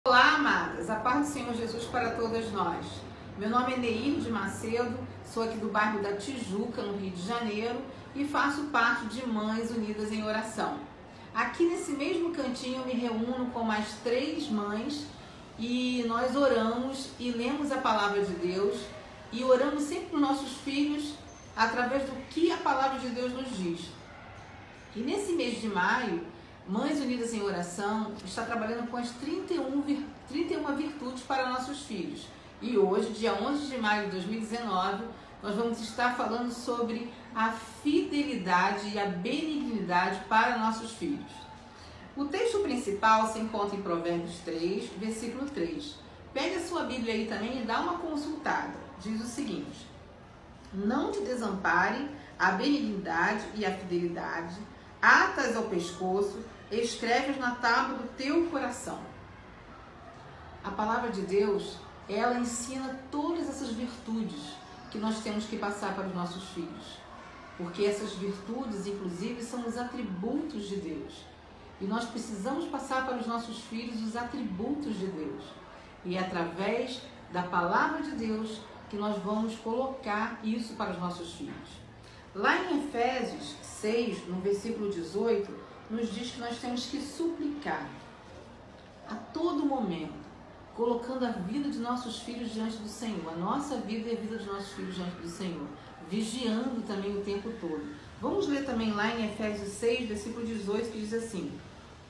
Olá, amadas, a paz do Senhor Jesus para todas nós. Meu nome é Neir de Macedo, sou aqui do bairro da Tijuca, no Rio de Janeiro, e faço parte de Mães Unidas em Oração. Aqui nesse mesmo cantinho eu me reúno com mais 3 mães e nós oramos e lemos a palavra de Deus e oramos sempre para os nossos filhos através do que a palavra de Deus nos diz. E nesse mês de maio, Mães Unidas em Oração está trabalhando com as 31 virtudes para nossos filhos. E hoje, dia 11 de maio de 2019, nós vamos estar falando sobre a fidelidade e a benignidade para nossos filhos. O texto principal se encontra em Provérbios 3, versículo 3. Pegue a sua Bíblia aí também e dá uma consultada. Diz o seguinte: não te desamparem a benignidade e a fidelidade, atas ao pescoço, escreve-os na tábua do teu coração. A palavra de Deus, ela ensina todas essas virtudes que nós temos que passar para os nossos filhos. Porque essas virtudes, inclusive, são os atributos de Deus. E nós precisamos passar para os nossos filhos os atributos de Deus. E é através da palavra de Deus que nós vamos colocar isso para os nossos filhos. Lá em Efésios 6, no versículo 18, nos diz que nós temos que suplicar a todo momento, colocando a vida de nossos filhos diante do Senhor, a nossa vida e a vida dos nossos filhos diante do Senhor, vigiando também o tempo todo. Vamos ler também lá em Efésios 6, versículo 18, que diz assim: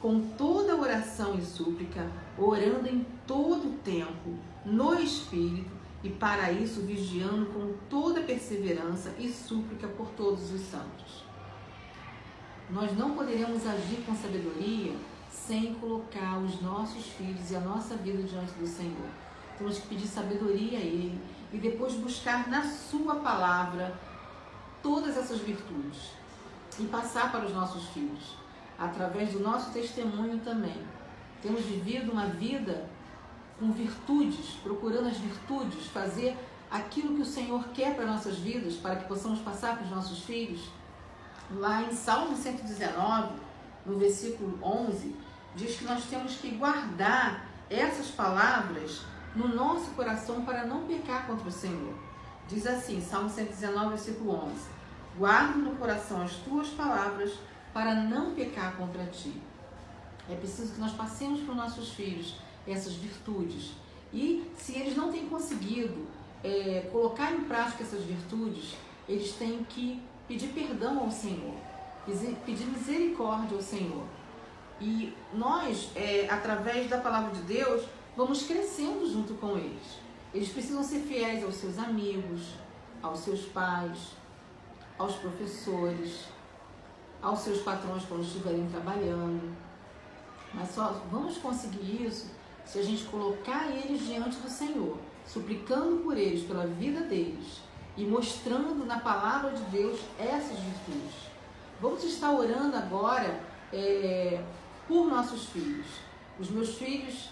com toda oração e súplica, orando em todo o tempo, no Espírito, e para isso vigiando com toda perseverança e súplica por todos os santos. Nós não poderemos agir com sabedoria sem colocar os nossos filhos e a nossa vida diante do Senhor. Temos que pedir sabedoria a Ele e depois buscar na sua palavra todas essas virtudes e passar para os nossos filhos, através do nosso testemunho também. Temos vivido uma vida com virtudes, procurando as virtudes, fazer aquilo que o Senhor quer para nossas vidas, para que possamos passar para os nossos filhos. Lá em Salmo 119, no versículo 11, diz que nós temos que guardar essas palavras no nosso coração para não pecar contra o Senhor. Diz assim, Salmo 119, versículo 11: guarda no coração as tuas palavras para não pecar contra ti. É preciso que nós passemos para os nossos filhos essas virtudes. E se eles não têm conseguido colocar em prática essas virtudes, eles têm que pedir perdão ao Senhor, pedir misericórdia ao Senhor. E nós, através da palavra de Deus, vamos crescendo junto com eles. Eles precisam ser fiéis aos seus amigos, aos seus pais, aos professores, aos seus patrões quando estiverem trabalhando. Mas só vamos conseguir isso se a gente colocar eles diante do Senhor, suplicando por eles, pela vida deles, e mostrando na palavra de Deus essas virtudes. Vamos estar orando agora por nossos filhos. Os meus filhos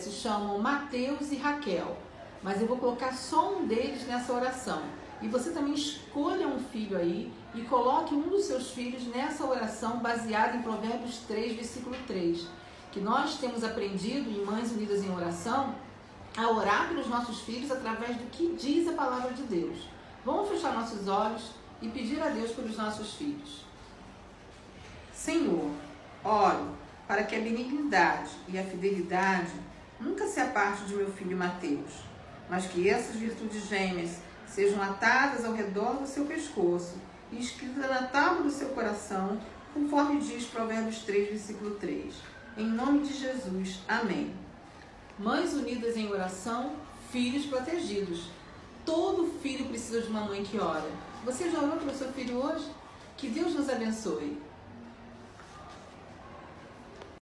se chamam Mateus e Raquel, mas eu vou colocar só um deles nessa oração. E você também escolha um filho aí e coloque um dos seus filhos nessa oração baseada em Provérbios 3, versículo 3, que nós temos aprendido em Mães Unidas em Oração a orar pelos nossos filhos através do que diz a palavra de Deus. Vamos fechar nossos olhos e pedir a Deus pelos nossos filhos. Senhor, oro para que a benignidade e a fidelidade nunca se aparte de meu filho Mateus, mas que essas virtudes gêmeas sejam atadas ao redor do seu pescoço e escritas na tábua do seu coração, conforme diz Provérbios 3, versículo 3. Em nome de Jesus, amém. Mães Unidas em Oração, filhos protegidos. Todo filho precisa de uma mãe que ora. Você já orou pelo seu filho hoje? Que Deus nos abençoe.